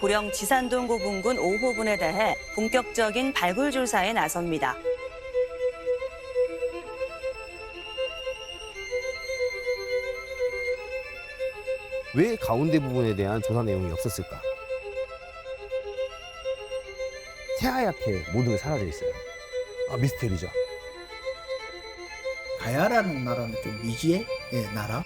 고령 지산동 고분군 5호분에 대해 본격적인 발굴 조사에 나섭니다. 왜 가운데 부분에 대한 조사 내용이 없었을까? 새하얗게 모든 게 사라져 있어요. 미스테리죠. 가야라는 나라는 좀 미지의 나라.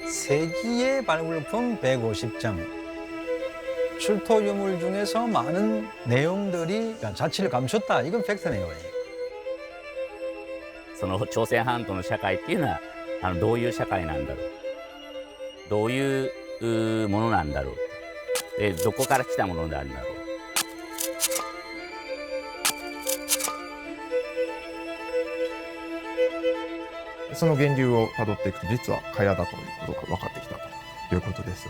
세기의 발굴품 150장. 출토 유물 중에서 많은 내용들이 자취를 감췄다. 이건 팩트네요. その朝鮮半島の社会っていうのはどういう社会なんだろう、どういうものなんだろう、でどこから来たものなんだろう。その源流をたどっていくと実は茅だということが分かってきたということです。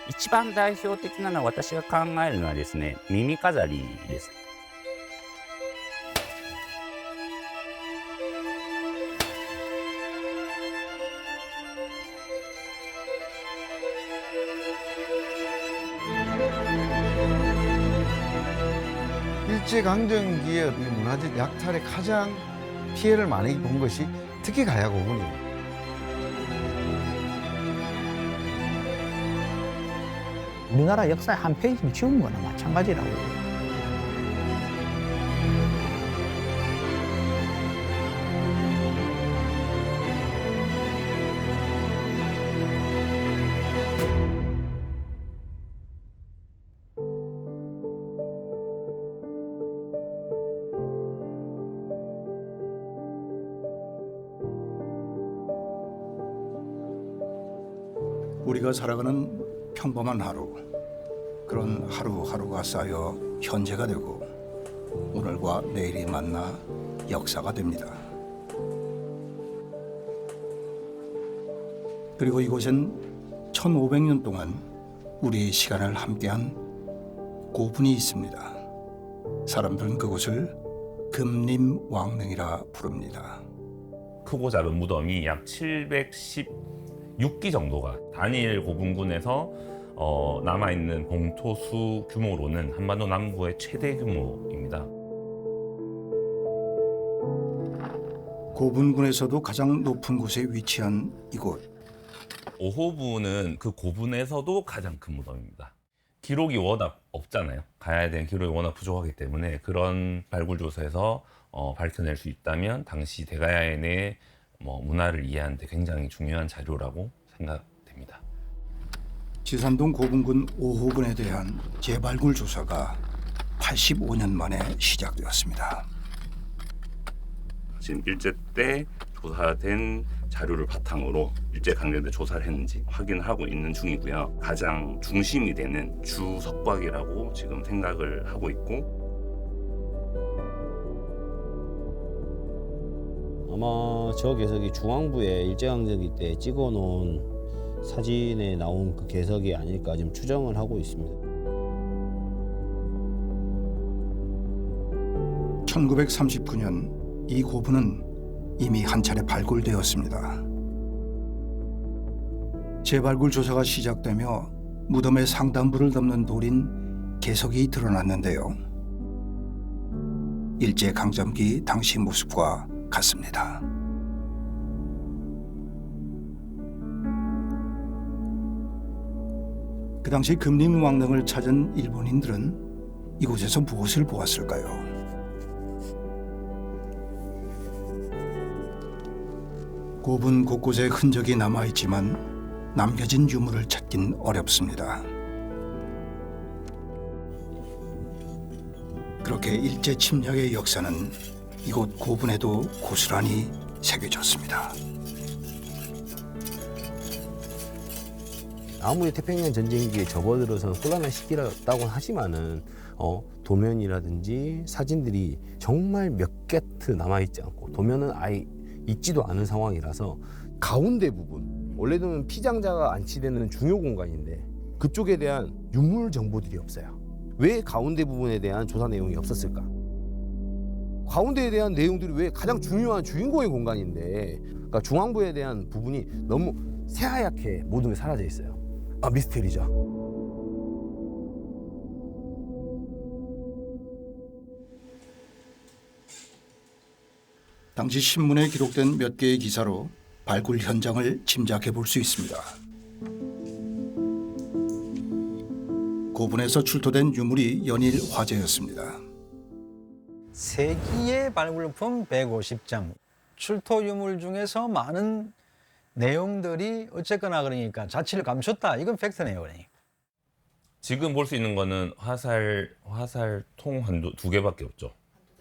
一番代表的なのは私が考えるのはですね、耳飾りです。일제강점기의 이 문화적 약탈에 가장 피해를 많이 본 것이 특히 가야 고분이에요. 우리나라 역사의 한 페이지를 지운 거나 마찬가지라고. 우리가 살아가는 평범한 하루, 그런 하루하루가 쌓여 현재가 되고 오늘과 내일이 만나 역사가 됩니다. 그리고 이곳엔 1500년 동안 우리의 시간을 함께한 고분이 있습니다. 사람들은 그곳을 금림왕릉이라 부릅니다. 크고 작은 무덤이 약 716기 정도가 단일 고분군에서 남아있는 봉토수 규모로는 한반도 남부의 최대 규모입니다. 고분군에서도 가장 높은 곳에 위치한 이곳. 5호분은 그 고분에서도 가장 큰 무덤입니다. 기록이 워낙 없잖아요. 가야 되는 기록이 워낙 부족하기 때문에 그런 발굴조사에서 밝혀낼 수 있다면 당시 대가야인의 문화를 이해하는 데 굉장히 중요한 자료라고 생각됩니다. 지산동 고분군 5호분에 대한 재발굴 조사가 85년 만에 시작되었습니다. 지금 일제 때 조사된 자료를 바탕으로 일제강점기 조사를 했는지 확인하고 있는 중이고요. 가장 중심이 되는 주석곽이라고 지금 생각을 하고 있고, 아마 저 개석이 중앙부에 일제강점기 때 찍어놓은 사진에 나온 그 개석이 아닐까 지금 추정을 하고 있습니다. 1939년 이 고분은 이미 한 차례 발굴되었습니다. 재발굴 조사가 시작되며 무덤의 상단부를 덮는 돌인 개석이 드러났는데요. 일제강점기 당시 모습과 같습니다. 그 당시 금림왕릉을 찾은 일본인들은 이곳에서 무엇을 보았을까요? 고분 곳곳에 흔적이 남아있지만 남겨진 유물을 찾긴 어렵습니다. 그렇게 일제 침략의 역사는 이곳 고분에도 고스란히 새겨졌습니다. 아무리 태평양 전쟁기에 접어들어서 혼란한 시기였다고 하지만은 도면이라든지 사진들이 정말 몇 개트 남아있지 않고 도면은 아예 있지도 않은 상황이라서 가운데 부분, 원래는 피장자가 안치되는 중요 공간인데 그쪽에 대한 유물 정보들이 없어요. 왜 가운데 부분에 대한 조사 내용이 없었을까? 가운데에 대한 내용들이 왜 가장 중요한 주인공의 공간인데, 그러니까 중앙부에 대한 부분이 너무 새하얗게 모든 게 사라져 있어요. 아, 미스테리죠. 당시 신문에 기록된 몇 개의 기사로 발굴 현장을 짐작해 볼 수 있습니다. 고분에서 출토된 유물이 연일 화제였습니다. 세기의 발굴품 150장. 출토 유물 중에서 많은 내용들이 어쨌거나 그러니까 자취를 감췄다. 이건 팩트네요, 그러니까. 지금 볼 수 있는 거는 화살통 한두 개밖에 없죠.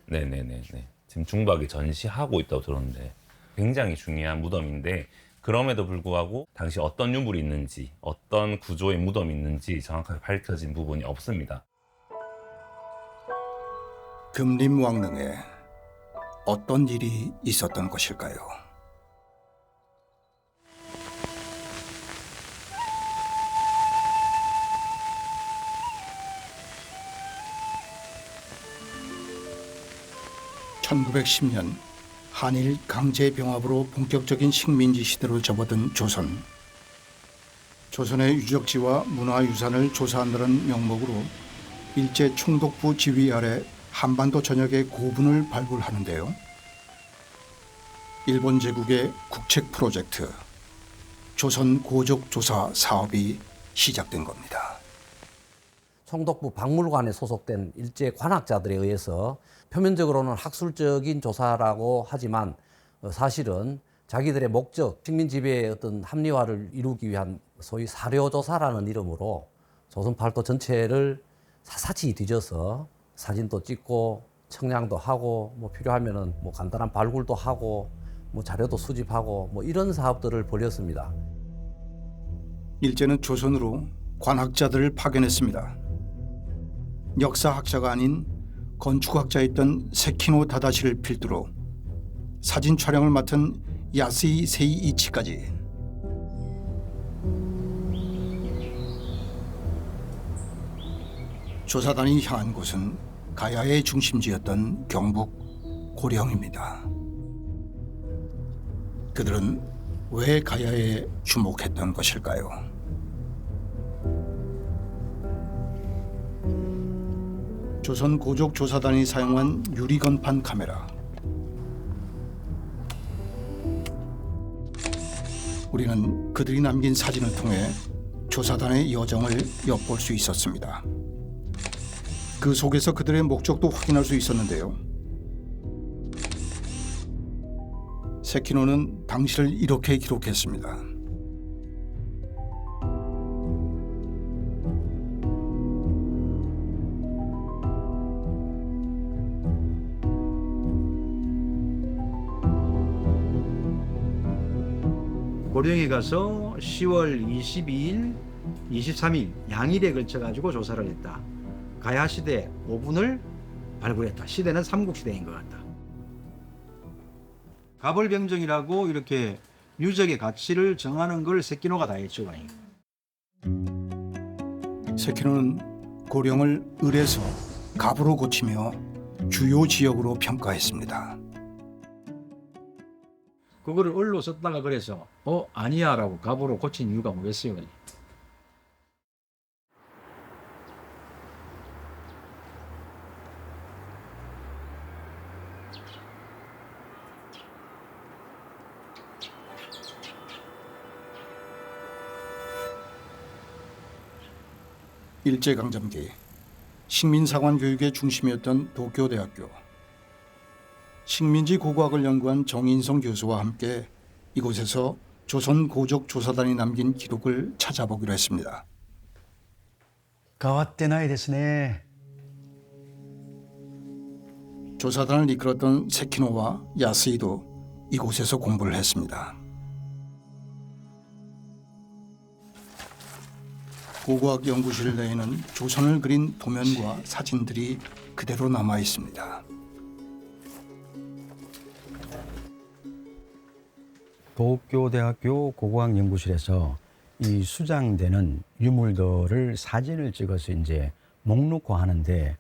네네네. 지금 중박이 전시하고 있다고 들었는데 굉장히 중요한 무덤인데, 그럼에도 불구하고 당시 어떤 유물이 있는지, 어떤 구조의 무덤이 있는지 정확하게 밝혀진 부분이 없습니다. 금림왕릉에 어떤 일이 있었던 것일까요? (1910년) 한일 강제 병합으로 본격적인 식민지 시대로 접어든 조선. 조선의 유적지와 문화유산을 조사한다는 명목으로 일제 총독부 지휘 아래 한반도 전역의 고분을 발굴하는데요. 일본 제국의 국책 프로젝트 조선 고족 조사 사업이 시작된 겁니다. 총독부 박물관에 소속된 일제 관학자들에 의해서 표면적으로는 학술적인 조사라고 하지만 사실은 자기들의 목적, 식민 지배의 어떤 합리화를 이루기 위한 소위 사료조사라는 이름으로 조선 팔도 전체를 샅샅이 뒤져서 사진도 찍고 청량도 하고 뭐 필요하면은 뭐 간단한 발굴도 하고 뭐 자료도 수집하고 뭐 이런 사업들을 벌였습니다. 일제는 조선으로 관학자들을 파견했습니다. 역사학자가 아닌 건축학자였던 세키노 다다시를 필두로 사진 촬영을 맡은 야스이 세이이치까지. 조사단이 향한 곳은 가야의 중심지였던 경북 고령입니다. 그들은 왜 가야에 주목했던 것일까요? 조선 고족 조사단이 사용한 유리건판 카메라. 우리는 그들이 남긴 사진을 통해 조사단의 여정을 엿볼 수 있었습니다. 그 속에서 그들의 목적도 확인할 수 있었는데요. 세키노는 당시를 이렇게 기록했습니다. 고령에 가서 10월 22일, 23일 양일에 걸쳐가지고 조사를 했다. 가야 시대 5분을 발굴했다. 시대는 삼국시대인 것 같다. 가벌병정이라고 이렇게 유적의 가치를 정하는 걸 세키노가 다 했죠. 세키노는 고령을 을에서 갑으로 고치며 주요 지역으로 평가했습니다. 그거를 을로 썼다가 그래서 아니야 라고 갑으로 고친 이유가 뭐겠어요? 일제강점기 식민사관 교육의 중심이었던 도쿄대학교. 식민지 고고학을 연구한 정인성 교수와 함께 이곳에서 조선 고족 조사단이 남긴 기록을 찾아보기로 했습니다. 가와떼나이 데스네. 조사단을 이끌었던 세키노와 야스이도 이곳에서 공부를 했습니다. 고고학 연구실 내에는 조선을 그린 도면과 사진들이 그대로 남아 있습니다. 도쿄대학교 고고학 연구실에서 이 수장되는 유물들을 사진을 찍어서 이제 목록화하는데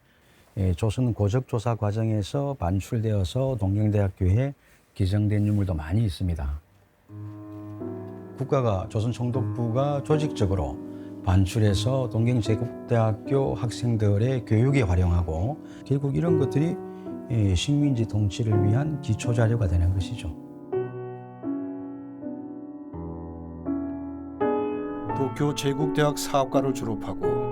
조선 고적조사 과정에서 반출되어서 동경대학교에 기증된 유물도 많이 있습니다. 국가가 조선총독부가 조직적으로 반출해서 동경제국대학교 학생들의 교육에 활용하고 결국 이런 것들이 식민지 통치를 위한 기초자료가 되는 것이죠. 도쿄 제국대학 사학과를 졸업하고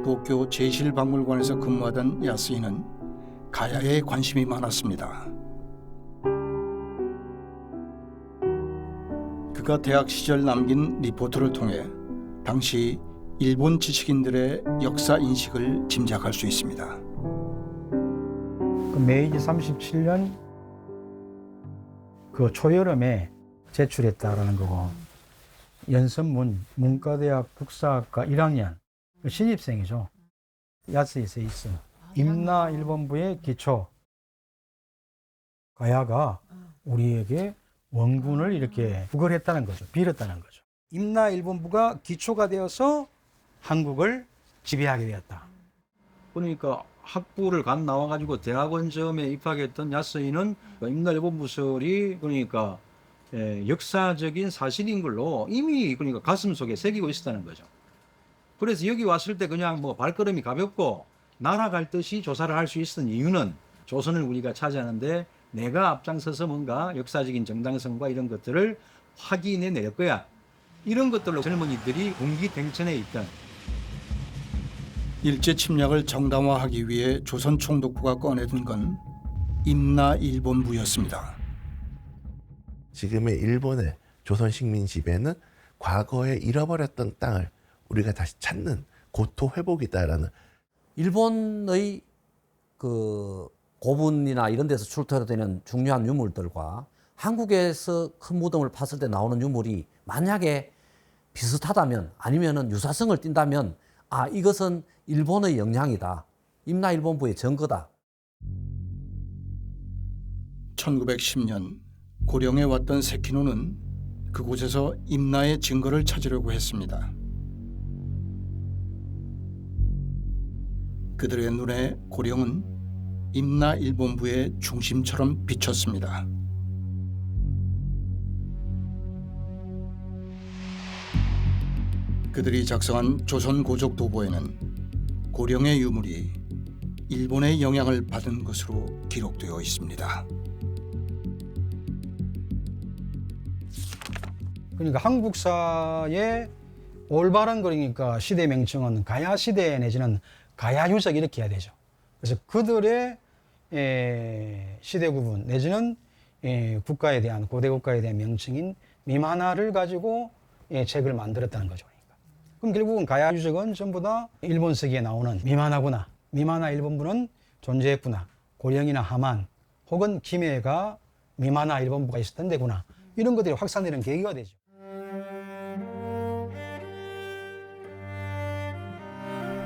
도쿄 제실박물관에서 근무하던 야스히는 가야에 관심이 많았습니다. 그가 대학 시절 남긴 리포트를 통해 당시 일본 지식인들의 역사 인식을 짐작할 수 있습니다. 그 메이지 37년 그 초여름에 제출했다라는 거고, 연선문 문과대학 국사학과 1학년 신입생이죠. 야스히에 있어 임나 1본부의 기초. 가야가 우리에게 원군을 이렇게 구걸했다는 거죠. 빌었다는 거죠. 임나 1본부가 기초가 되어서 한국을 지배하게 되었다. 그러니까 학부를 간 나와가지고 대학원점에 입학했던 야스히는 임나 1본부설이 그러니까 역사적인 사실인 걸로 이미 그러니까 가슴 속에 새기고 있었다는 거죠. 그래서 여기 왔을 때 그냥 뭐 발걸음이 가볍고 날아갈 듯이 조사를 할 수 있었던 이유는 조선을 우리가 차지하는데 내가 앞장서서 뭔가 역사적인 정당성과 이런 것들을 확인해 낼 거야. 이런 것들로 젊은이들이 군기탱천에 있던. 일제 침략을 정당화하기 위해 조선 총독부가 꺼내든 건 임나 1본부였습니다. 지금의 일본의 조선 식민 지배는 과거에 잃어버렸던 땅을 우리가 다시 찾는 고토 회복이다라는, 일본의 그 고분이나 이런 데서 출토되는 중요한 유물들과 한국에서 큰 무덤을 팠을 때 나오는 유물이 만약에 비슷하다면, 아니면은 유사성을 띈다면, 아, 이것은 일본의 영향이다, 임나 1본부의 증거다. 1910년 고령에 왔던 세키노는 그곳에서 임나의 증거를 찾으려고 했습니다. 그들의 눈에 고령은 임나 1본부의 중심처럼 비쳤습니다. 그들이 작성한 조선 고적 도보에는 고령의 유물이 일본의 영향을 받은 것으로 기록되어 있습니다. 그러니까 한국사의 올바른 그러니까 시대 명칭은 가야 시대 내지는 가야 유적 이렇게 해야 되죠. 그래서 그들의 시대 구분 내지는 국가에 대한, 고대 국가에 대한 명칭인 미만화를 가지고 책을 만들었다는 거죠. 그러니까. 그럼 결국은 가야 유적은 전부 다 일본서기에 나오는 미만화구나, 미만화 1본부는 존재했구나, 고령이나 하만 혹은 김해가 미만화 1본부가 있었던 데구나, 이런 것들이 확산되는 계기가 되죠.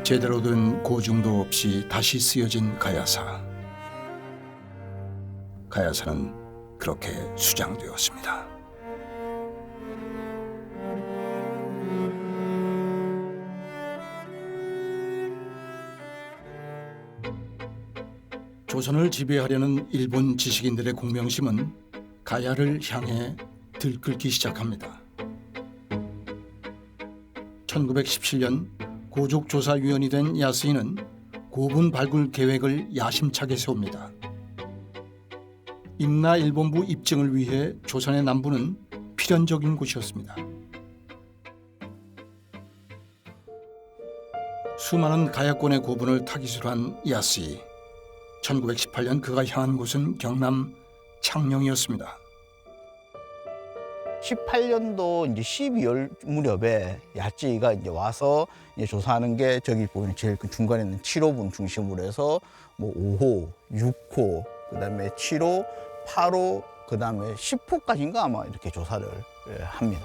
제대로 된 고증도 없이 다시 쓰여진 가야사. 가야사는 그렇게 수장되었습니다. 조선을 지배하려는 일본 지식인들의 공명심은 가야를 향해 들끓기 시작합니다. 1917년 고족조사위원이 된 야스히는 고분 발굴 계획을 야심차게 세웁니다. 임나 1본부 입증을 위해 조선의 남부는 필연적인 곳이었습니다. 수많은 가야권의 고분을 타깃으로 야스히. 1918년 그가 향한 곳은 경남 창녕이었습니다. 18년도 이제 12월 무렵에 야찌가 이제 와서 이제 조사하는 게 저기 보이는 제일 그 중간에 있는 7호분 중심으로 해서 뭐 5호, 6호, 그다음에 7호, 8호, 그다음에 10호까지인가 아마 이렇게 조사를 합니다.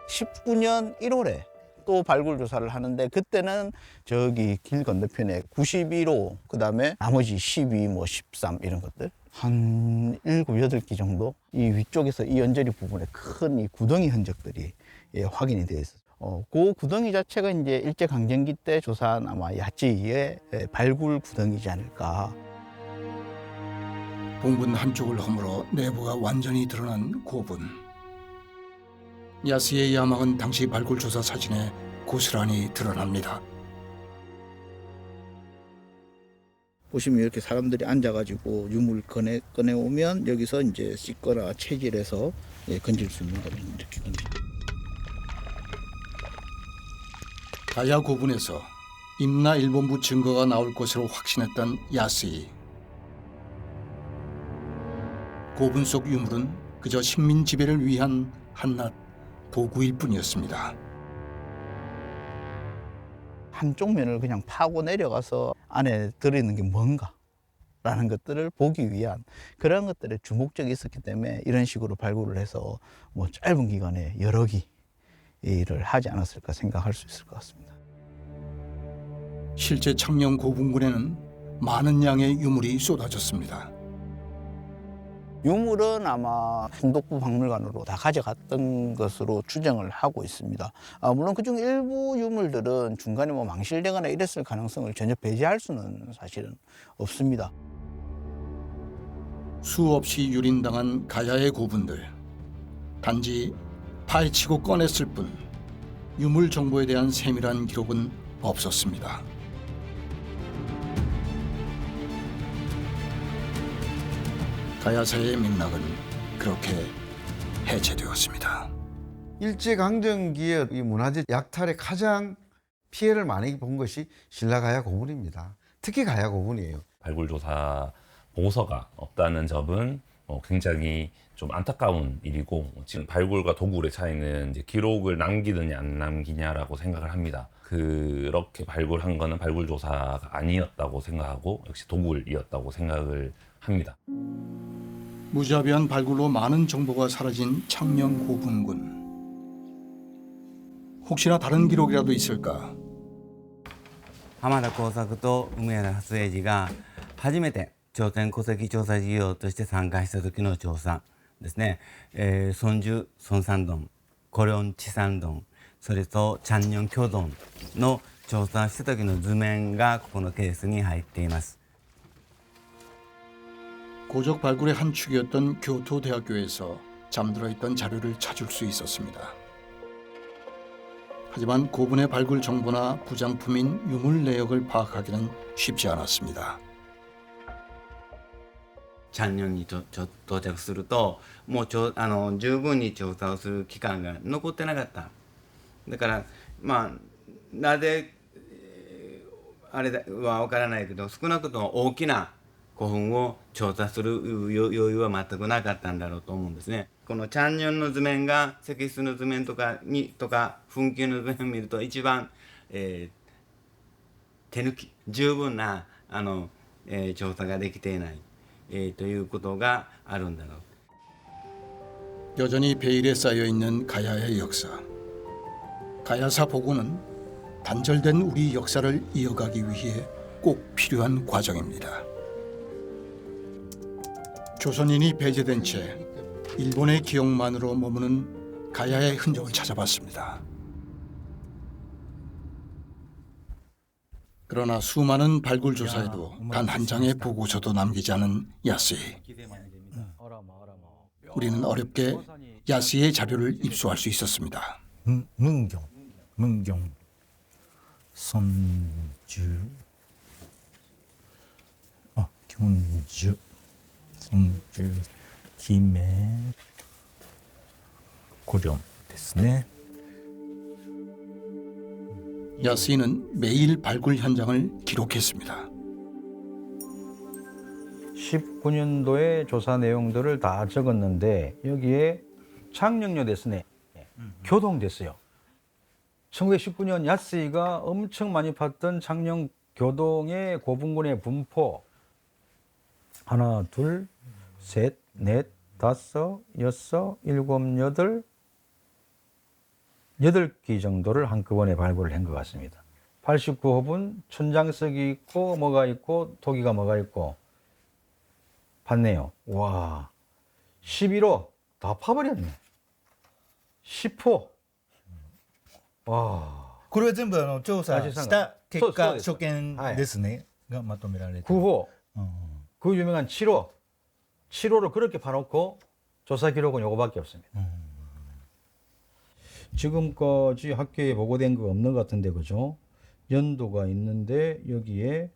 19년 1월에 또 발굴 조사를 하는데, 그때는 저기 길 건너편에 91호, 그다음에 나머지 12, 뭐 13 이런 것들 한 7, 8기 정도 이 위쪽에서 이 연저리 부분에 큰 이 구덩이 흔적들이 확인이 되어 있어요. 그 구덩이 자체가 이제 일제 강점기 때 조사한 아마 야찌의 발굴 구덩이지 않을까. 봉분 한쪽을 허물어 내부가 완전히 드러난 고분. 야스의 야망은 당시 발굴 조사 사진에 고스란히 드러납니다. 보시면 이렇게 사람들이 앉아가지고 유물 꺼내오면 여기서 이제 씻거나 채질해서 건질 수 있는 거는 이렇게 건질. 가야 고분에서 임나 일본부 증거가 나올 것으로 확신했던 야스이. 고분 속 유물은 그저 식민 지배를 위한 한낱 도구일 뿐이었습니다. 한쪽 면을 그냥 파고 내려가서 안에 들어있는 게 뭔가라는 것들을 보기 위한 그런 것들에 주목적이 있었기 때문에 이런 식으로 발굴을 해서 뭐 짧은 기간에 여러 기를 하지 않았을까 생각할 수 있을 것 같습니다. 실제 창녕 고분군에는 많은 양의 유물이 쏟아졌습니다. 유물은 아마 성덕부 박물관으로 다 가져갔던 것으로 추정을 하고 있습니다. 물론 그중 일부 유물들은 중간에 뭐 망실되거나 이랬을 가능성을 전혀 배제할 수는 사실은 없습니다. 수없이 유린당한 가야의 고분들. 단지 파헤치고 꺼냈을 뿐 유물 정보에 대한 세밀한 기록은 없었습니다. 가야사의 맥락은 그렇게 해체되었습니다. 일제강점기에 이 문화재 약탈에 가장 피해를 많이 본 것이 신라가야 고분입니다. 특히 가야 고분이에요. 발굴 조사 보고서가 없다는 점은 굉장히 좀 안타까운 일이고, 지금 발굴과 도굴의 차이는 이제 기록을 남기느냐 안 남기냐라고 생각을 합니다. 그렇게 발굴한 거는 발굴 조사가 아니었다고 생각하고 역시 도굴이었다고 생각을 합니다. 무자비한 발굴로 많은 정보가サラ진 창녕 고분군. 혹시나 다른 기록이라도 있을까? 浜田耕作と梅原初英二が初めて朝鮮戸籍調査事業として参加した時の調査ですね、孫樹孫山洞、コリョン地山洞、それとチャンニョン巨洞の調査した時の図面がここのケースに入っています。 고적 발굴의 한 축이었던 교토대학교에서 잠들어 있던 자료를 찾을 수 있었습니다. 하지만 고분의 발굴 정보나 부장품인 유물 내역을 파악하기는 쉽지 않았습니다. チャンニョンに到着するともう十分に調査をする期間が残ってなかった。だからまあなぜあれは分からないけど、少なくとも大きな古墳を調査する余裕は全くなかったんだろうと思うんですね。このチャンニョンの図面が石室の図面とか墳丘の図面を見ると一番、手抜き十分な調査ができていない、ということがあるんだろう。 여전히 베일에 쌓여있는 가야의 역사. 가야사 보고는 단절된 우리 역사를 이어가기 위해 꼭 필요한 과정입니다. 조선인이 배제된 채 일본의 기억만으로 머무는 가야의 흔적을 찾아봤습니다. 그러나 수많은 발굴 조사에도 단 한 장의 보고서도 남기지 않은 야스이. 우리는 어렵게 야스이의 자료를 입수할 수 있었습니다. 문경, 손주, 경주, 손주, 김해, 고령ですね. 야스이는 매일 발굴 현장을 기록했습니다. 19년도의 조사 내용들을 다 적었는데 여기에 창녕료 됐으네. 교동됐어요. 1919년 야스이가 엄청 많이 봤던 창녕 교동의 고분군의 분포 하나, 둘, 셋, 넷, 다섯, 여섯, 일곱, 여덟 8기 정도를 한꺼번에 발굴을 한 것 같습니다. 89호분 천장석이 있고 뭐가 있고 토기가 뭐가 있고 봤네요. 와, 11호 다 파버렸네. 10호 これは全部調査した結果そうです所見ですね、がまとめられて 9호 그 유명한 7호를 그렇게 봐놓고 조사 기록은 요거밖에 없습니다. 지금까지 학계에 보고된 거 없는 것 같은데 그죠? 연도가 있는데 여기에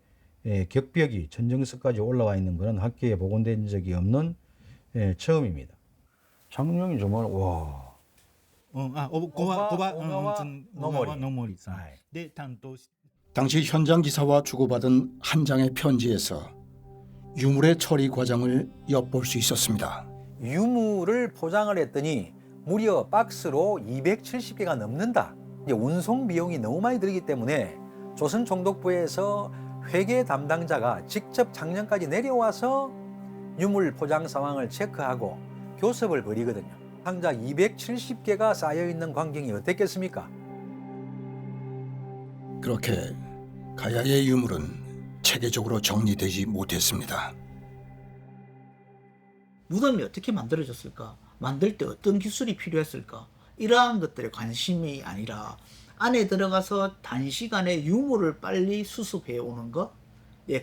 격벽이 천정석까지 올라와 있는 거는 학계에 보고된 적이 없는 처음입니다. 장룡이 정말 와. の森さんで担当し 당시 현장 기사와 주고받은 한 장의 편지에서 유물의 처리 과정을 엿볼 수 있었습니다. 유물을 포장을 했더니 무려 박스로 270개가 넘는다. 이제 운송 비용이 너무 많이 들기 때문에 조선총독부에서 회계 담당자가 직접 장령까지 내려와서 유물 포장 상황을 체크하고 교섭을 벌이거든요. 상자 270개가 쌓여 있는 광경이 어땠겠습니까? 그렇게 가야의 유물은 체계적으로 정리되지 못했습니다. 무덤이 어떻게 만들어졌을까? 만들 때 어떤 기술이 필요했을까? 이러한 것들에 관심이 아니라 안에 들어가서 단시간에 유물을 빨리 수습해 오는 것,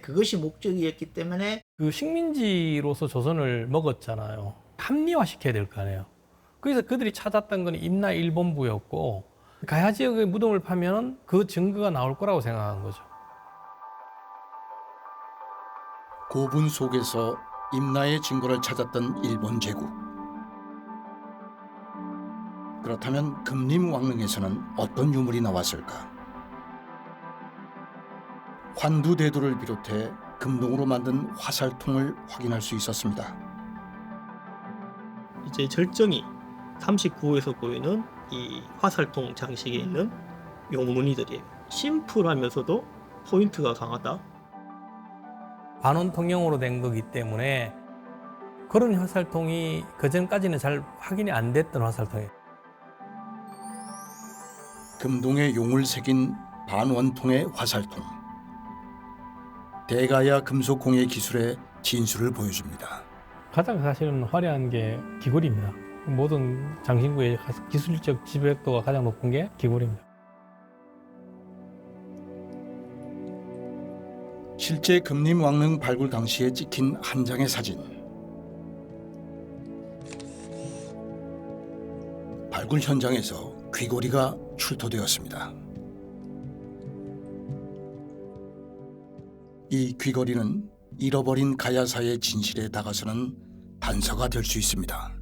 그것이 목적이었기 때문에 그 식민지로서 조선을 먹었잖아요. 합리화시켜야 될 거 아니에요. 그래서 그들이 찾았던 건 임나 1본부였고 가야 지역의 무덤을 파면 그 증거가 나올 거라고 생각한 거죠. 고분 속에서 임나의 증거를 찾았던 일본 제국. 그렇다면 금림 왕릉에서는 어떤 유물이 나왔을까? 환두대도를 비롯해 금동으로 만든 화살통을 확인할 수 있었습니다. 이제 절정이 39호에서 보이는 이 화살통 장식에 있는 용무늬들이에요. 심플하면서도 포인트가 강하다. 반원통형으로 된 거기 때문에 그런 화살통이 그전까지는 잘 확인이 안 됐던 화살통이에요. 금동에 용을 새긴 반원통의 화살통. 대가야 금속공예 기술의 진수를 보여줍니다. 가장 사실은 화려한 게 기골입니다. 모든 장신구의 기술적 지배도가 가장 높은 게 기골입니다. 실제 금림 왕릉 발굴 당시에 찍힌 한 장의 사진. 발굴 현장에서 귀고리가 출토되었습니다. 이 귀거리는 잃어버린 가야사의 진실에 다가서는 단서가 될 수 있습니다.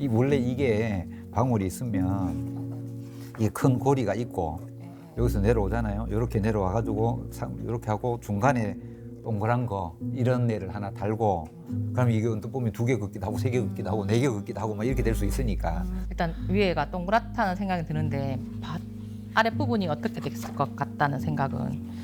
원래 이게 방울이 있으면 이 큰 고리가 있고 여기서 내려오잖아요. 이렇게 내려와 가지고 이렇게 하고 중간에 동그란 거 이런 애를 하나 달고 그러면 이게 언뜻 보면 2개 긋기도 하고 3개 긋기도 하고 4개 긋기도 하고 막 이렇게 될 수 있으니까. 일단 위에가 동그랗다는 생각이 드는데 아랫부분이 어떻게 됐을 것 같다는 생각은.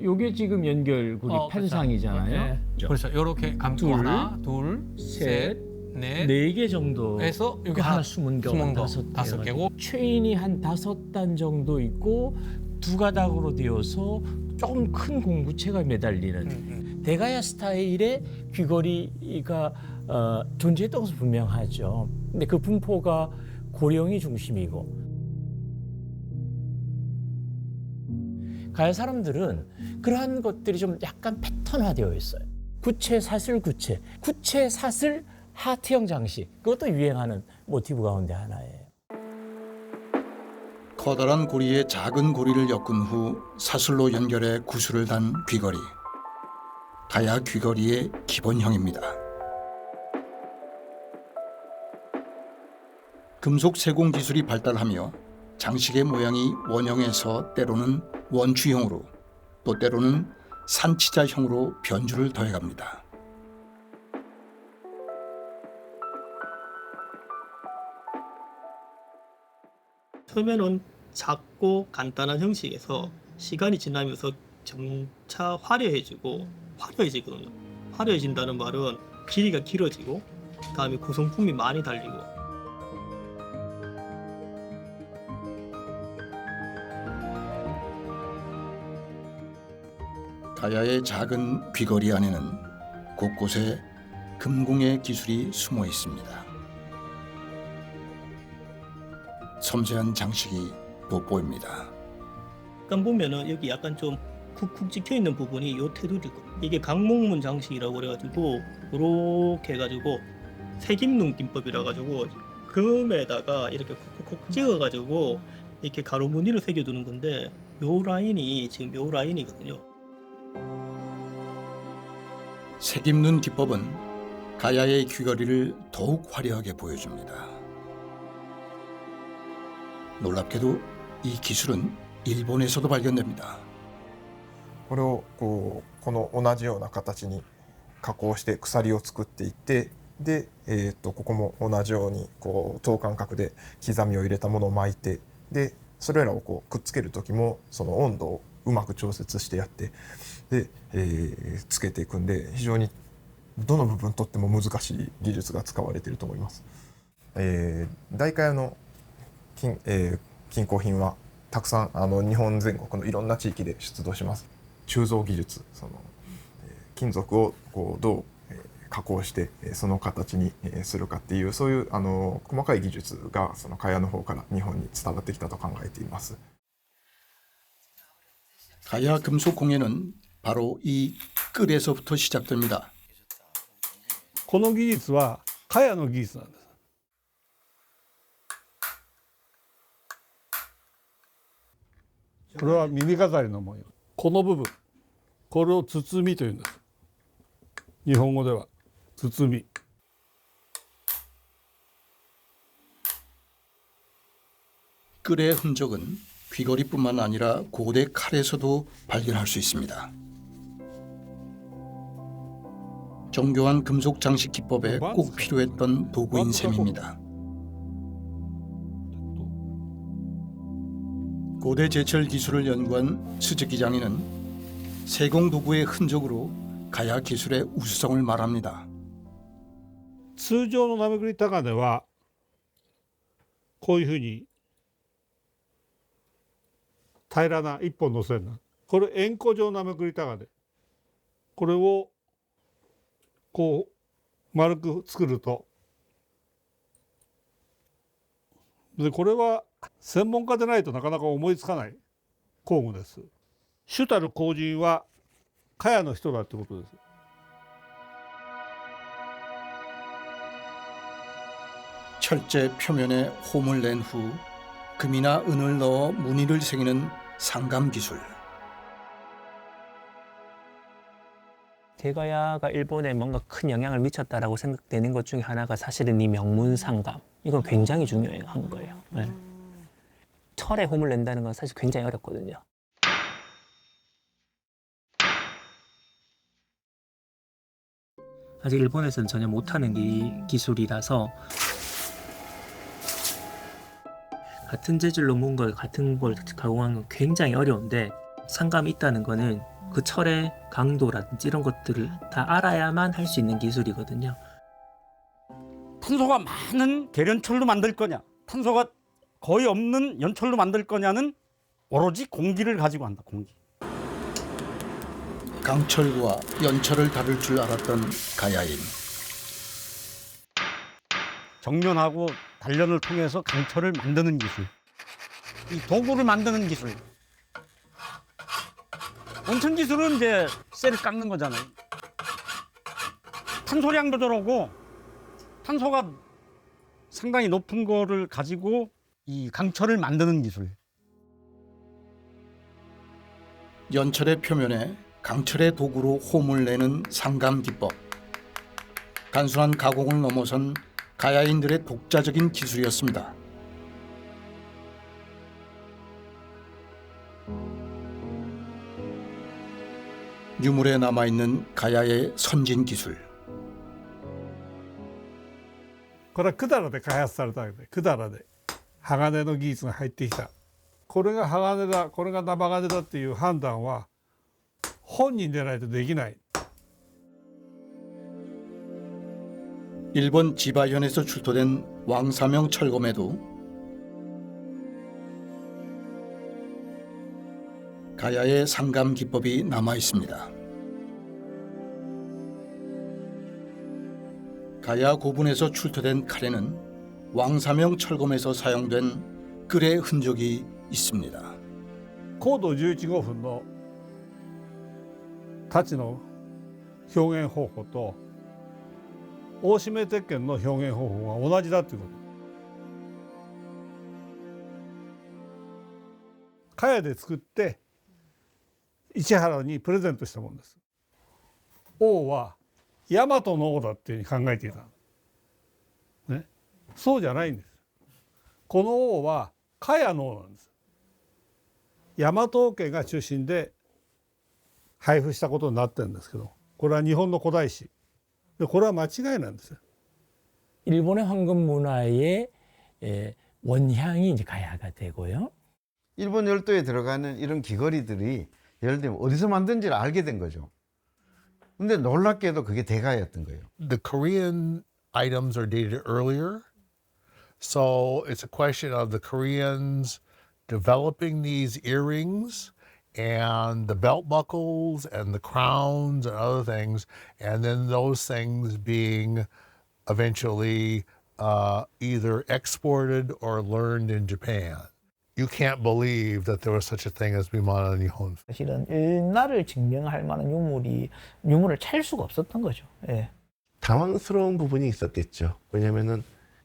요게 지금 연결고리 편상이잖아요. 네. 그렇죠. 이렇게 감고 하나, 둘, 셋, 넷, 4개 정도 해서 여기 하나 숨은 거 다섯 개고 체인이 한 5단 정도 있고 2가닥으로 되어서 조금 큰 공구체가 매달리는 대가야 스타일의 귀걸이가 존재했던 것은 분명하죠. 근데 그 분포가 고령이 중심이고 가야 사람들은 그러한 것들이 좀 약간 패턴화되어 있어요. 구체, 사슬, 구체, 사슬, 하트형 장식. 그것도 유행하는 모티브 가운데 하나예요. 커다란 고리에 작은 고리를 엮은 후 사슬로 연결해 구슬을 단 귀걸이. 가야 귀걸이의 기본형입니다. 금속 세공 기술이 발달하며 장식의 모양이 원형에서 때로는 원추형으로 또 때로는 산치자형으로 변주를 더해갑니다. 처음에는 작고 간단한 형식에서 시간이 지나면서 점차 화려해지거든요. 화려해진다는 말은 길이가 길어지고 그다음에 구성품이 많이 달리고. 가야의 작은 귀걸이 안에는 곳곳에 금공의 기술이 숨어 있습니다. 섬세한 장식이 돋보입니다. 약간 보면은 여기 약간 좀 쿡쿡 찍혀 있는 부분이 요 테두리고, 이게 강목문 장식이라고 그래가지고 이렇게 해가지고 색입눈 김법이라 가지고 금에다가 이렇게 콕콕콕 찍어가지고 이렇게 가로 무늬를 새겨두는 건데, 요 라인이 지금 요 라인이거든요. 색입눈 기법은 가야의 귀걸이를 더욱 화려하게 보여줍니다. 놀랍게도 이 기술은 일본에서도 발견됩니다. これをこの同じような形に加工して鎖を作っていって、で、ここも同じように等間隔で刻みを入れたものを巻いて、でそれらをくっつける時もその温度をうまく調節してやって、で、つけていくんで、非常にどの部分とっても難しい技術が使われていると思います。代官山の金工品はたくさん日本全国のいろんな地域で出土します。鋳造技術、金属をどう加工してその形にするかっていう、そういう細かい技術がその茅の方から日本に伝わってきたと考えています。 가야 금속 공예는 바로 이 끌에서부터 시작됩니다. この技術は茅の技術なんです。これは耳飾りの模様。この部分、これを包みというんです。日本語では包み。 끌의 흔적은 귀걸이뿐만 아니라 고대 칼에서도 발견할 수 있습니다. 정교한 금속 장식 기법에 꼭 필요했던 도구인 셈입니다. 고대 제철 기술을 연구한 스즈키 장인은 세공 도구의 흔적으로 가야 기술의 우수성을 말합니다. 通常のなめくり高根はこういうふうに平らな一本の線なんです。これ円弧状なめくり高根。これをこう丸く作ると、でこれは専門家でないとなかなか思いつかない工具です。主たる工人は茅の人だってことです。 철제 표면에 홈을 낸 후 금이나 은을 넣어 무늬를 새기는 상감 기술. 대가야가 일본에 뭔가 큰 영향을 미쳤다라고 생각되는 것 중에 하나가 사실은 이 명문상감. 이건 굉장히 중요한 거예요. 네. 철에 홈을 낸다는 건 사실 굉장히 어렵거든요. 아직 일본에서는 전혀 못하는 기술이라서 같은 재질로 뭔가 같은 걸 가공하는 건 굉장히 어려운데, 상감이 있다는 거는 그 철의 강도라든지 이런 것들을 다 알아야만 할 수 있는 기술이거든요. 탄소가 많은 계련철로 만들 거냐, 탄소가 거의 없는 연철로 만들 거냐는 오로지 공기를 가지고 한다. 공기. 강철과 연철을 다룰 줄 알았던 가야인. 정면하고 단련을 통해서 강철을 만드는 기술, 이 도구를 만드는 기술. 원천 기술은 이제 쇠를 깎는 거잖아요. 탄소량도 저러고 탄소가 상당히 높은 거를 가지고 이 강철을 만드는 기술. 연철의 표면에 강철의 도구로 홈을 내는 상감 기법. 단순한 가공을 넘어선 가야인들의 독자적인 기술이었습니다. 유물에 남아있는 가야의 선진 기술. これは百済で開発されたわけで、百済で鋼の技術が入ってきた。これが鋼だ、これが生鋼だっていう判断は本人でないとできない。 일본 지바현에서 출토된 왕사명 철검에도 가야의 상감 기법이 남아 있습니다. 가야 고분에서 출토된 칼에는 왕사명 철검에서 사용된 댓글의 흔적이 있습니다. 高度11号分の太刀の表現方法と大締鉄拳の表現方法が同じだということ。茅で作って市原にプレゼントしたものです。王は大和の王だっていうふうに考えていた、ね、そうじゃないんです。この王は茅の王なんです。大和王家が中心で配布したことになってるんですけど、これは日本の古代史で、これは間違いなんですよ。 일본의 황금 문화의 원향이 이제 가야가 되고요. 일본 열도에 들어가는 이런 귀걸이들이 예를 들면 어디서 만든지를 알게 된 거죠. 근데 놀랍게도 그게 대가였던 거예요. The Korean items are dated earlier. So it's a question of the Koreans developing these earrings and the belt buckles and the crowns and other things, and then those things being eventually either exported or learned in Japan. You can't believe that there was such a thing as Mimana Nihon. 사실은 일나를 증명할 만한 유물을 찾을 수가 없었던 거죠. 예. 당황스러운 부분이 있었겠죠. 왜냐면은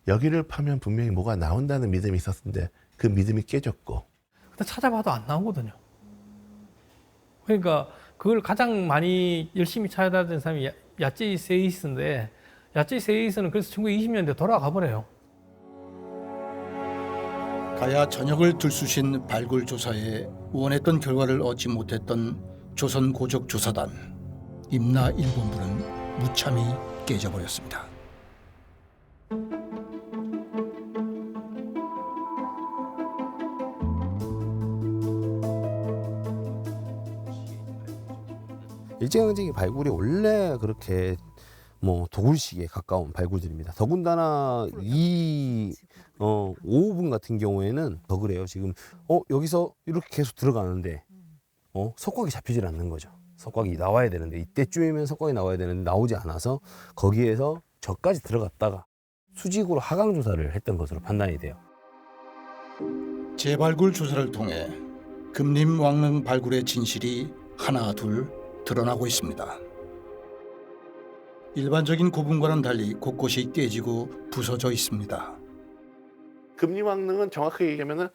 여기를 파면 분명히 뭐가 나온다는 믿음이 있었는데 그 믿음이 깨졌고. 근데 찾아봐도 안 나오거든요. 그러니까 그걸 가장 많이 열심히 찾아다니는 사람이 야제이 세이스인데, 야제이 세이스는 그래서 1920년대 돌아가 버려요. 가야 전역을 들쑤신 발굴 조사에 원했던 결과를 얻지 못했던 조선 고적 조사단 임나 1본부는 무참히 깨져버렸습니다. 일제강점기 발굴이 원래 그렇게 뭐 도굴식에 가까운 발굴들입니다. 더군다나 이 5호분 같은 경우에는 더 그래요. 지금 여기서 이렇게 계속 들어가는데 석곽이 잡히질 않는 거죠. 석곽이 나와야 되는데, 이때쯤이면 석곽이 나와야 되는데 나오지 않아서 거기에서 저까지 들어갔다가 수직으로 하강 조사를 했던 것으로 판단이 돼요. 재발굴 조사를 통해 금림 왕릉 발굴의 진실이 하나 둘 드러나고 있습니다. 일반적인 고분과는 달리 곳곳이 깨지고 부서져 있습니다. 금림왕릉은 정확하게 얘기하면은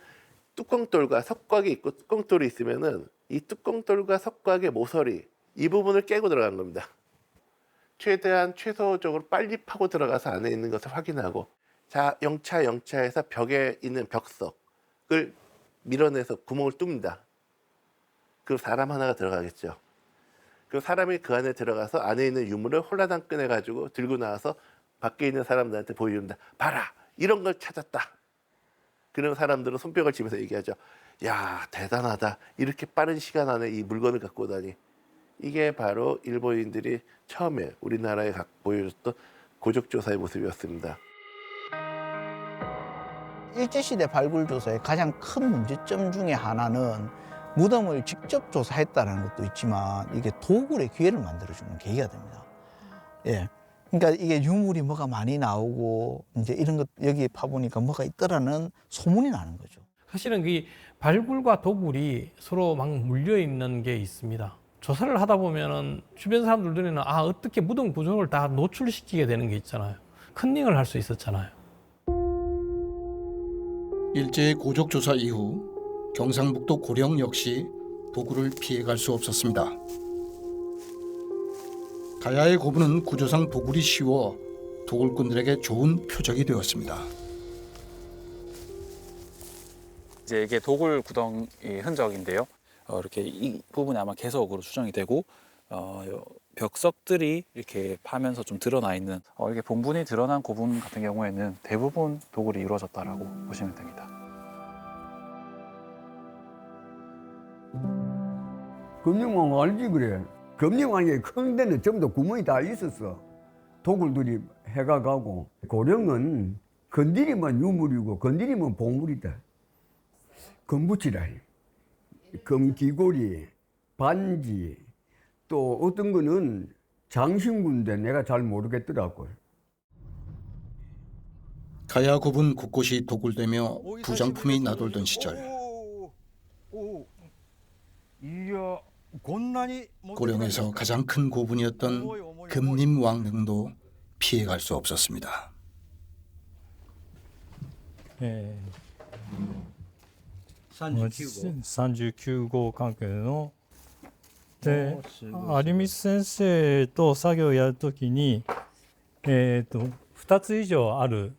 뚜껑돌과 석곽이 있고 뚜껑돌이 있으면은 이 뚜껑돌과 석곽의 모서리 이 부분을 깨고 들어간 겁니다. 최대한 최소적으로 빨리 파고 들어가서 안에 있는 것을 확인하고, 자 영차에서 벽에 있는 벽석을 밀어내서 구멍을 뚫습니다. 그리고 사람 하나가 들어가겠죠. 그 사람이 그 안에 들어가서 안에 있는 유물을 홀라당 꺼내가지고 들고 나와서 밖에 있는 사람들한테 보여줍니다. 봐라, 이런 걸 찾았다. 그런 사람들은 손뼉을 치면서 얘기하죠. 야, 대단하다. 이렇게 빠른 시간 안에 이 물건을 갖고 오다니. 이게 바로 일본인들이 처음에 우리나라에 보여줬던 고적조사의 모습이었습니다. 일제시대 발굴조사의 가장 큰 문제점 중에 하나는 무덤을 직접 조사했다는 것도 있지만 이게 도굴의 기회를 만들어주는 계기가 됩니다. 예. 그러니까 이게 유물이 뭐가 많이 나오고 이제 이런 것 여기 파보니까 뭐가 있더라는 소문이 나는 거죠. 사실은 이 발굴과 도굴이 서로 막 물려 있는 게 있습니다. 조사를 하다 보면은 주변 사람들 눈에는 어떻게 무덤 구조를 다 노출시키게 되는 게 있잖아요. 컨닝을 할 수 있었잖아요. 일제의 고적 조사 이후 경상북도 고령 역시 도굴을 피해갈 수 없었습니다. 가야의 고분은 구조상 도굴이 쉬워 도굴꾼들에게 좋은 표적이 되었습니다. 이제 이게 도굴 구덩이 흔적인데요. 이렇게 이 부분이 아마 계속으로 추정이 되고 벽석들이 이렇게 파면서 좀 드러나 있는 이렇게 본분이 드러난 고분 같은 경우에는 대부분 도굴이 이루어졌다라고 보시면 됩니다. 금림왕 알지 그래. 금림왕에 큰 데는 전부 다 구멍이 다 있었어. 도굴들이 해가 가고. 고령은 건드리면 유물이고 건드리면 보물이다. 금붙이라, 금귀고리, 반지, 또 어떤 거는 장신구인데 내가 잘 모르겠더라고요. 가야 고분 곳곳이 도굴되며 부정품이 나돌던 시절 고령에서 가장 큰 고분이었던 금림 왕릉도 피해갈 수 없었습니다. 39号関係ので有光先生と作業をやるときに、2つ以上ある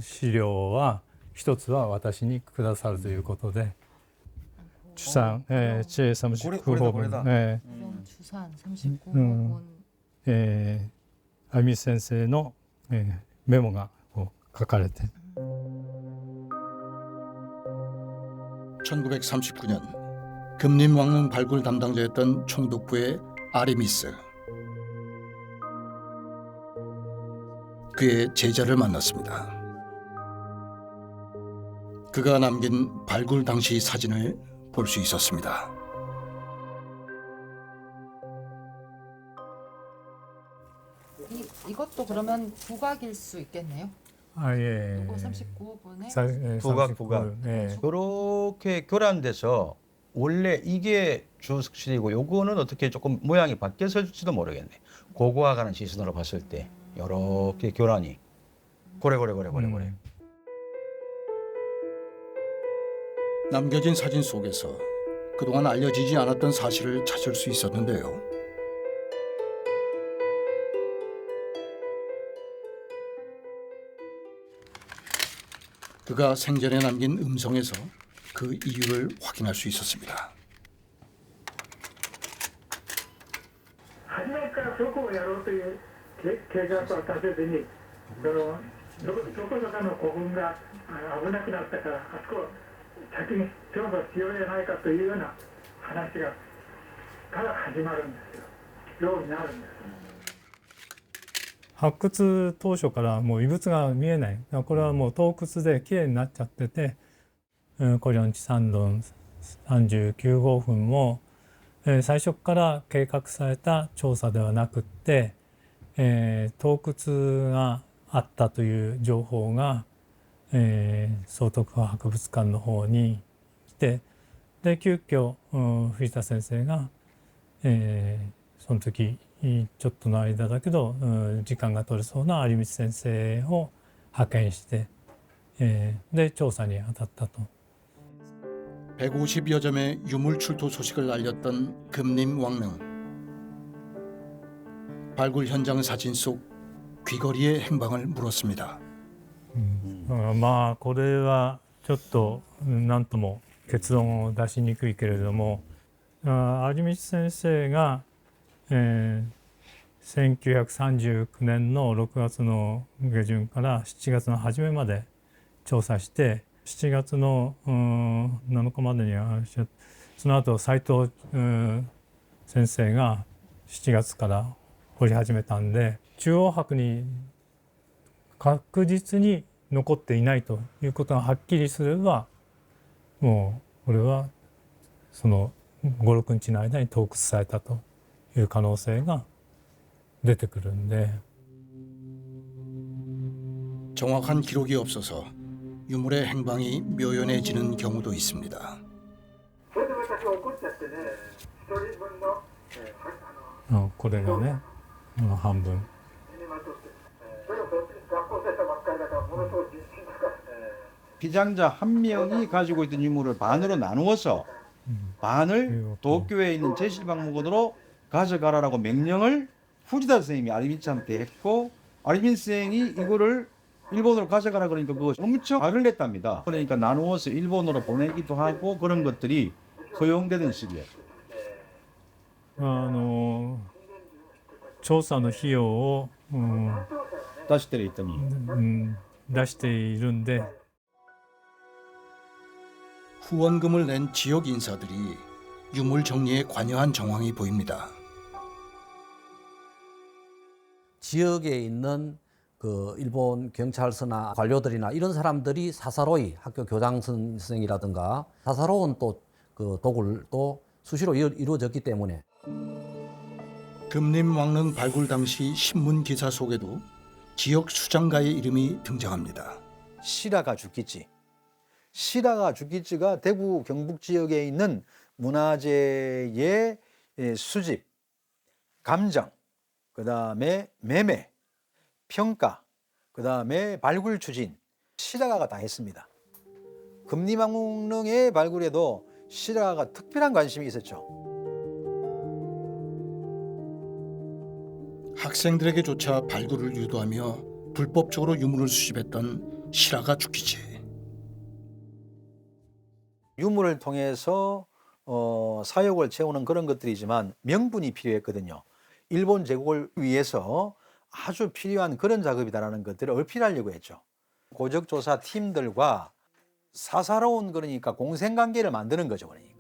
資料は1つは私にくださるということで주산 제 39号分주산 39号分有光先生のメモがこう書かれて 1939년 금림 왕릉 발굴 담당자였던 총독부의 아리미스. 그의 제자를 만났습니다. 그가 남긴 발굴 당시 사진을 볼 수 있었습니다. 이것도 그러면 부각일 수 있겠네요. 예. 이거 39분에 부각. 그렇게 교란돼서 원래 이게 주석실이고 요거는 어떻게 조금 모양이 바뀌었을지도 모르겠네. 고고와 가는 시선으로 봤을 때 이렇게 교란이 고래. 남겨진 사진 속에서 그동안 알려지지 않았던 사실을 찾을 수 있었는데요. 그가 생전에 남긴 음성에서 그 이유를 확인할 수 있었습니다. 初めからそこをやろうという計画は立てずに、どこかの古墳が危なくなったからあそこを先に調査しようじゃないかというような話から始まるんですよ。ようになるんです。 発掘当初からもう遺物が見えない。これはもう盗掘できれいになっちゃってて、コリョンチ山洞39号墳も最初から計画された調査ではなくって、盗掘があったという情報が、総督博物館の方に来て、で急遽藤田先生が、その時ちょっとの間だけど、時間が取れそうな有光先生を派遣して、で調査に当たったと。 150여 점의 유물 출토 소식을 알렸던 금림 왕릉. 발굴 현장 사진 속 귀걸이의 행방을 물었습니다. まあこれはちょっと何とも結論を出しにくいけれども、有光先生が、1939年の6月の下旬から7月の初めまで調査して、7月の7日までにはその後斉藤先生が7月から掘り始めたんで、中央博に確実に残っていないということがはっきりすれば、もうこれはその5、6日の間に盗掘されたという可能性が出てくるんで。 정확한 기록이 없어서 유물의 행방이 묘연해지는 경우도 있습니다. これがね、半分。 비장자 한 명이 가지고 있던 유물을 반으로 나누어서 반을 도쿄에 있는 제실박물관으로 가져가라라고 명령을 후지다 선생님이 아리미츠한테 했고, 아리미츠 선생이 이거를 일본으로 가져가라 그러니까 그거 엄청 화를 냈답니다. 그러니까 나누어서 일본으로 보내기도 하고 그런 것들이 허용되는 시기예요. 調査の費用を出しているんで 후원금을 낸 지역 인사들이 유물 정리에 관여한 정황이 보입니다. 지역에 있는 그 일본 경찰서나 관료들이나 이런 사람들이 사사로이 학교 교장 선생이라든가 사사로운 또 그 도굴도 수시로 이루어졌기 때문에 금림 왕릉 발굴 당시 신문 기사 속에도 지역 수장가의 이름이 등장합니다. 시라가 주키치. 시라가 주키치가 대구 경북 지역에 있는 문화재의 수집, 감정, 그다음에 매매, 평가, 그다음에 발굴 추진, 시라가가 다 했습니다. 금리망릉의 발굴에도 시라가가 특별한 관심이 있었죠. 학생들에게조차 발굴을 유도하며 불법적으로 유물을 수집했던 시라가 주키치. 유물을 통해서 사욕을 채우는 그런 것들이지만 명분이 필요했거든요. 일본 제국을 위해서 아주 필요한 그런 작업이다라는 것들을 어필하려고 했죠. 고적조사 팀들과 사사로운 그러니까 공생관계를 만드는 거죠. 그러니까.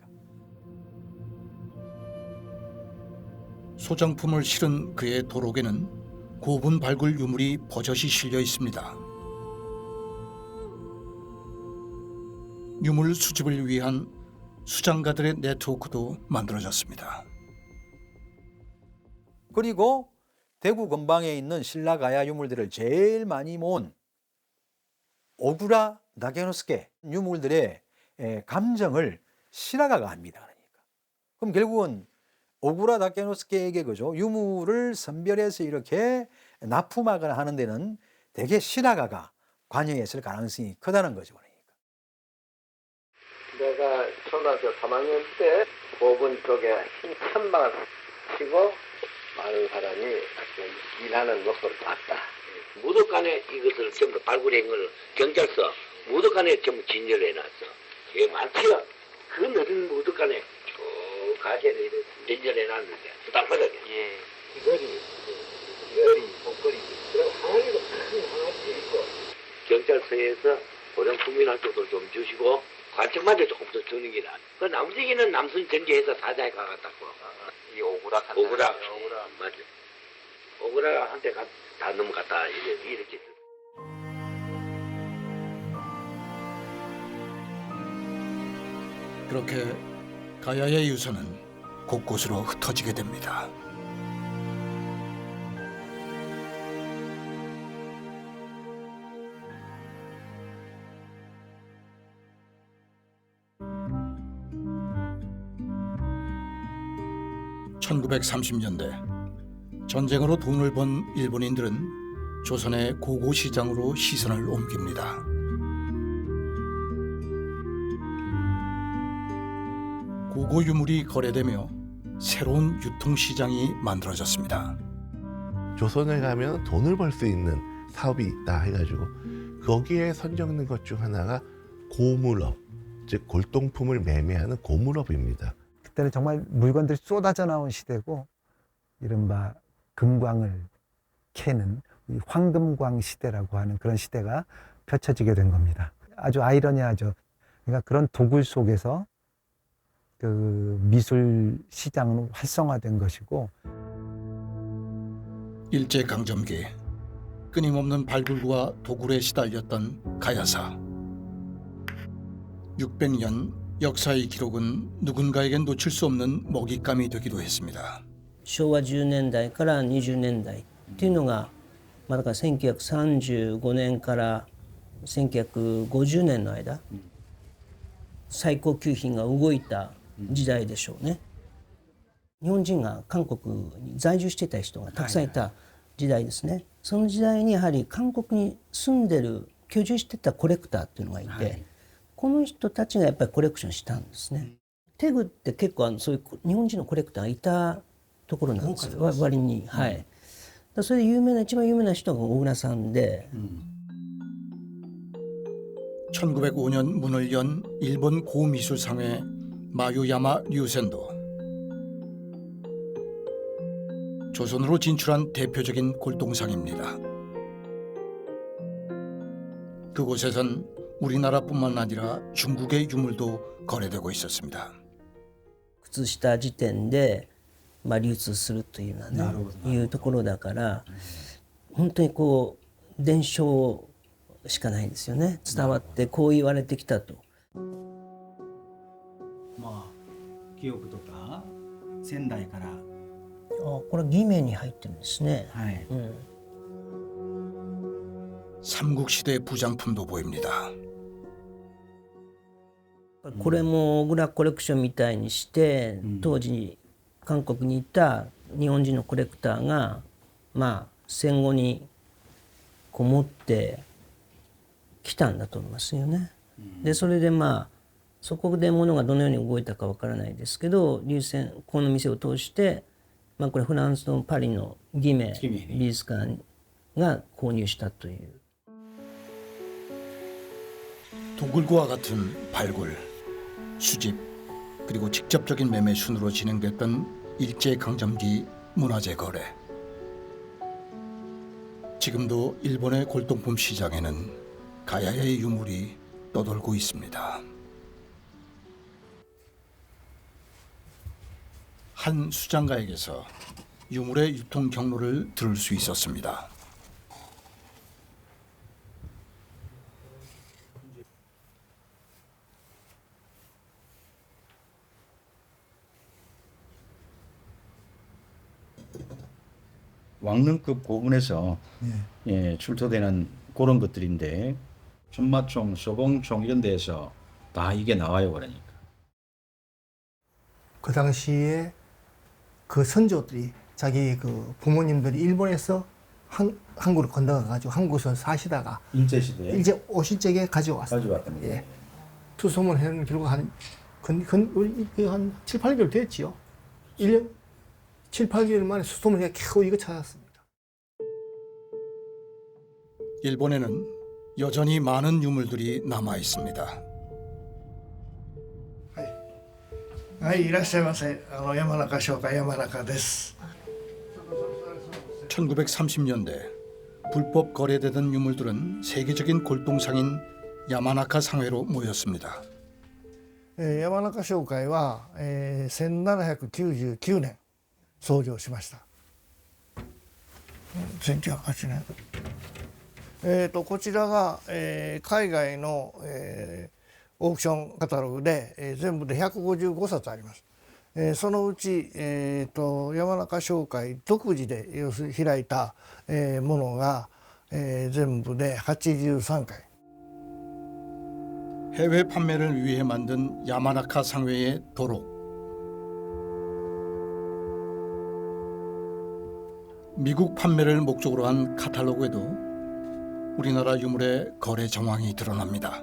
소장품을 실은 그의 도록에는 고분 발굴 유물이 버젓이 실려 있습니다. 유물 수집을 위한 수장가들의 네트워크도 만들어졌습니다. 그리고 대구 근방에 있는 신라가야 유물들을 제일 많이 모은 오구라 나게노스케 유물들의 감정을 시라가가 합니다. 그러니까. 그럼 결국은 오구라 나게노스케에게 그죠 유물을 선별해서 이렇게 납품하거나 하는 데는 대개 시라가가 관여했을 가능성이 크다는 거죠. 내가 초등학교 3학년 때 고분 쪽에 힘찬방을 치고 많은 사람이 일하는 모습을 봤다. 무덤간에 이것을 전부 발굴한 걸 경찰서 무덤간에 전부 진열해 놨어. 그게 많지요. 그 넓은 무덤간에 쭉 가게를 진열해 놨는데 땅바닥에 귀걸이, 목걸이, 그리고 항아리도 큰 항아리 있고 경찰서에서 보령국민할 쪽도 좀 주시고 관청마저 조금 더 주는 게 나아. 그 나머지는 남순 전개해서 사자에 가갔다고. 이 오구라 맞아. 오구라한테 다 넘어갔다 이렇게. 그렇게 가야의 유산은 곳곳으로 흩어지게 됩니다. (1930년대) 전쟁으로 돈을 번 일본인들은 조선의 고고 시장으로 시선을 옮깁니다. 고고 유물이 거래되며 새로운 유통 시장이 만들어졌습니다. 조선에 가면 돈을 벌 수 있는 사업이 있다 해가지고 거기에 선정된 것 중 하나가 고물업, 즉 골동품을 매매하는 고물업입니다. 그때는 정말 물건들이 쏟아져 나온 시대고 이른바 금광을 캐는 황금광 시대라고 하는 그런 시대가 펼쳐지게 된 겁니다. 아주 아이러니하죠. 그러니까 그런 도굴 속에서 그 미술 시장은 활성화된 것이고 일제강점기 끊임없는 발굴과 도굴에 시달렸던 가야사. 600년 역사의 기록은 누군가에겐 놓칠 수 없는 먹잇감이 되기도 했습니다. 昭和10年代から20年代っていうのが、だから1935年から1950年の間、最高級品が動いた時代でしょうね。日本人が韓国に在住していた人がたくさんいた時代ですね。その時代にやはり韓国に住んでる居住してたコレクターっていうのがいて、この人たちがやっぱりコレクションしたんですね。テグって結構そういう日本人のコレクターがいたところなんですよ、割に。はい。それで一番有名な人が小倉さんで。 1905년 문을 연 일본 고미술상회 마요야마 류센도. 조선으로 진출한 대표적인 골동상입니다. 그곳에선 우리나라뿐만 아니라 중국의 유물도 거래되고 있었습니다. 靴下時点で流通するというようなね、いうところだから、本当にこう伝承しかないんですよね。伝わってこう言われてきたと。まあ記憶とか仙台から。これ偽名に入ってるんですね。はい。 삼국시대 부장품도 보입니다. これもグラコレクションみたいにして当時韓国にいた日本人のコレクターがまあ戦後にこもってきたんだと思いますよね。でそれでまあそこで物がどのように動いたかわからないですけどこの店を通して、まあ、これフランスのパリのギメ美術館が購入したという。 도굴과 같은 발굴, 수집, 그리고 직접적인 매매 순으로 진행됐던 일제강점기 문화재 거래. 지금도 일본의 골동품 시장에는 가야의 유물이 떠돌고 있습니다. 한 수장가에게서 유물의 유통 경로를 들을 수 있었습니다. 왕릉급 고분에서 예, 출토되는 그런 것들인데 준마총, 소봉총 이런 데에서 다 이게 나와요 그러니까. 그 당시에 그 선조들이 자기 그 부모님들이 일본에서 한국으로 건너가 가지고 한국에서 사시다가 일제 시대에 일제 오실 적에 가져왔어요. 가져왔다는 거예요. 예. 투소문 해는 결국 한 7, 8개월 됐지요. 1년 7, 8개월 만에 수소문해가 겨우 이거 찾았습니다. 일본에는 여전히 많은 유물들이 남아 있습니다. はい、いらっしゃいませ。山中商会山中です。 1930년대 불법 거래되던 유물들은 세계적인 골동상인 야마나카 상회로 모였습니다. 山中商会は、1799年創業しました。1908年。こちらが、海外の、オークションカタログで、全部で155冊あります。そのうち、山中商会独自で要するに開いた、ものが、全部で83回。 해외 판매를 위해 만든 야마나카 상회의 도록. 미국 판매를 목적으로 한 카탈로그에도 우리나라 유물의 거래 정황이 드러납니다.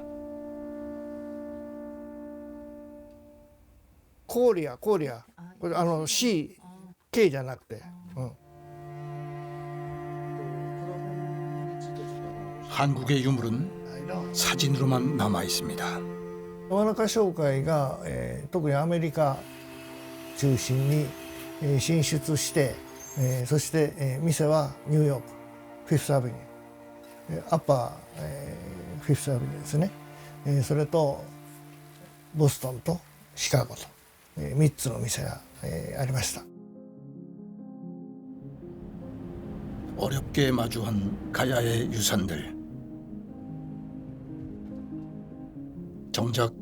コリアこれC、K じゃなくて、한국의 유물은 사진으로만 남아 있습니다. 山中商会が、特にアメリカ中心に、進出して、そして、店はニューヨークフィフスアベニュー、アッパー、フィフスアベニューですね、それとボストンとシカゴと、3つの店が、ありました。 어렵게 마주한 가야의 유산들. 정작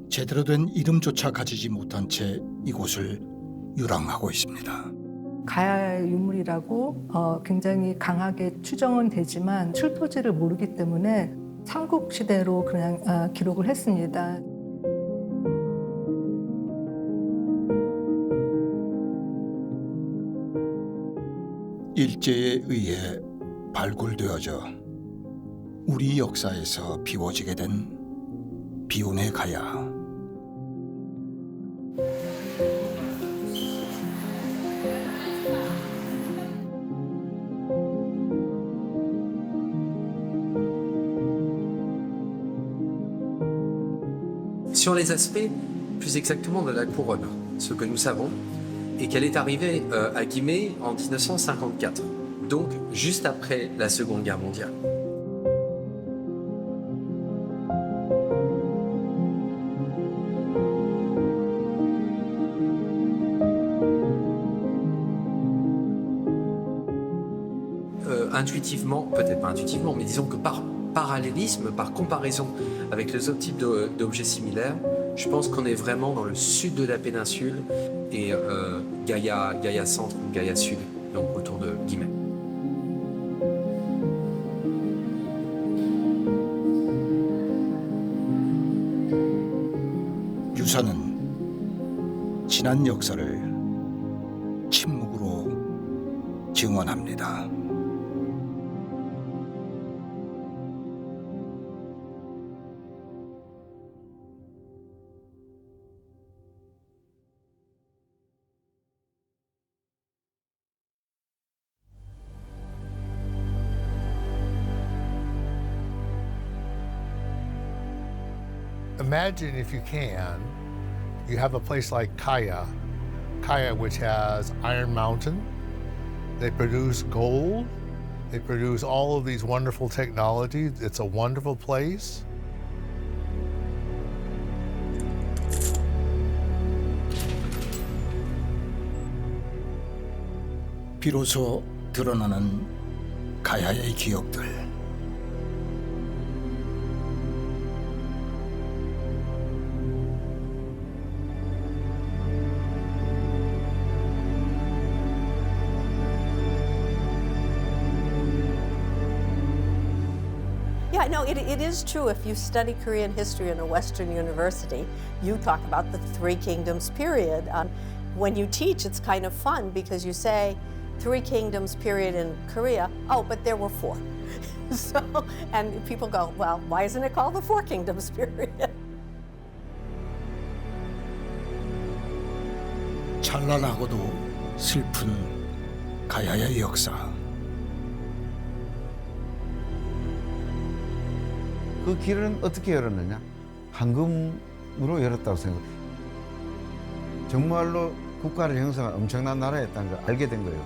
제대로 된 이름조차 가지지 못한 채 이곳을 유랑하고 있습니다. 가야의 유물이라고 굉장히 강하게 추정은 되지만 출토지를 모르기 때문에 삼국시대로 그냥 기록을 했습니다. 일제에 의해 발굴되어져 우리 역사에서 비워지게 된 비운의 가야. Sur les aspects, plus exactement de la couronne, ce que nous savons est qu'elle est arrivée à Guimet en 1954, donc juste après la Seconde Guerre mondiale. Intuitivement, peut-être pas intuitivement, mais disons que par parallélisme, par comparaison avec les autres types d'objets similaires, je pense qu'on est vraiment dans le sud de la péninsule et Gaïa centre, Gaïa sud, donc autour de Guimet. 지난 역사를 침묵으로 증언합니다. Imagine, if you can, you have a place like Kaya, which has Iron Mountain. They produce gold. They produce all of these wonderful technologies. It's a wonderful place. 비로소 드러나는 가야의 기억들. Yeah, no, it is true. If you study Korean history in a Western university, you talk about the Three Kingdoms period. When you teach, it's kind of fun because you say Three Kingdoms period in Korea. Oh, but there were 4. So, and people go, well, why isn't it called the Four Kingdoms period? 찬란하고도 슬픈 가야의 역사. 그 길은 어떻게 열었느냐? 황금으로 열었다고 생각해요. 정말로 국가를 형성한 엄청난 나라였다는 걸 알게 된 거예요.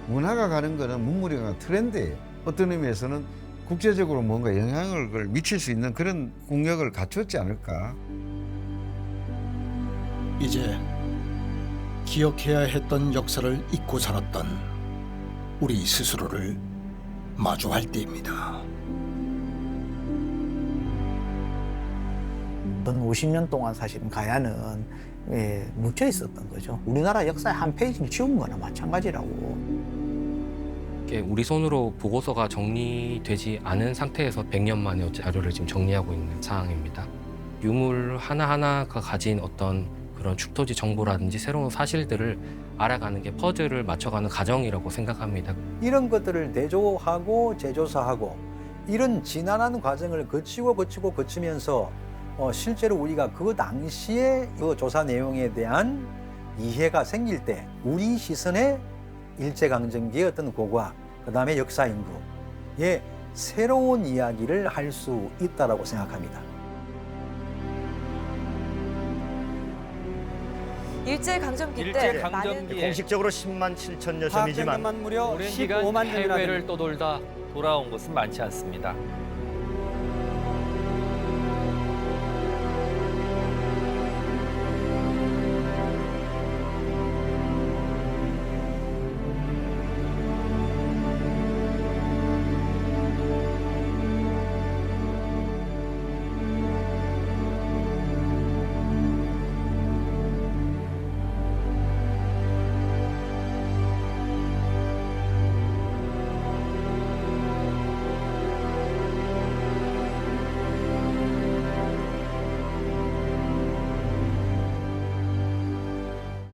문화가 가는 거는 문물이가 트렌드예요. 어떤 의미에서는 국제적으로 뭔가 영향을 미칠 수 있는 그런 국력을 갖췄지 않을까. 이제 기억해야 했던 역사를 잊고 살았던 우리 스스로를 마주할 때입니다. 전 50년 동안 사실은 가야는 묻혀 있었던 거죠. 우리나라 역사의 한 페이지를 지운 거나 마찬가지라고. 우리 손으로 보고서가 정리되지 않은 상태에서 100년 만에 자료를 지금 정리하고 있는 상황입니다. 유물 하나하나가 가진 어떤 그런 축토지 정보라든지 새로운 사실들을 알아가는 게 퍼즐을 맞춰가는 과정이라고 생각합니다. 이런 것들을 대조하고 재조사하고 이런 지난한 과정을 거치면서 실제로 우리가 그 당시에 그 조사 내용에 대한 이해가 생길 때 우리 시선에 일제강점기의 어떤 고과, 그 다음에 역사 인구의 새로운 이야기를 할 수 있다고 생각합니다. 일제강점기 때 공식적으로 10만 7천여 점이지만 무려 오랜 15만 기간 해외를 떠돌다 돌아온 것은 많지 않습니다.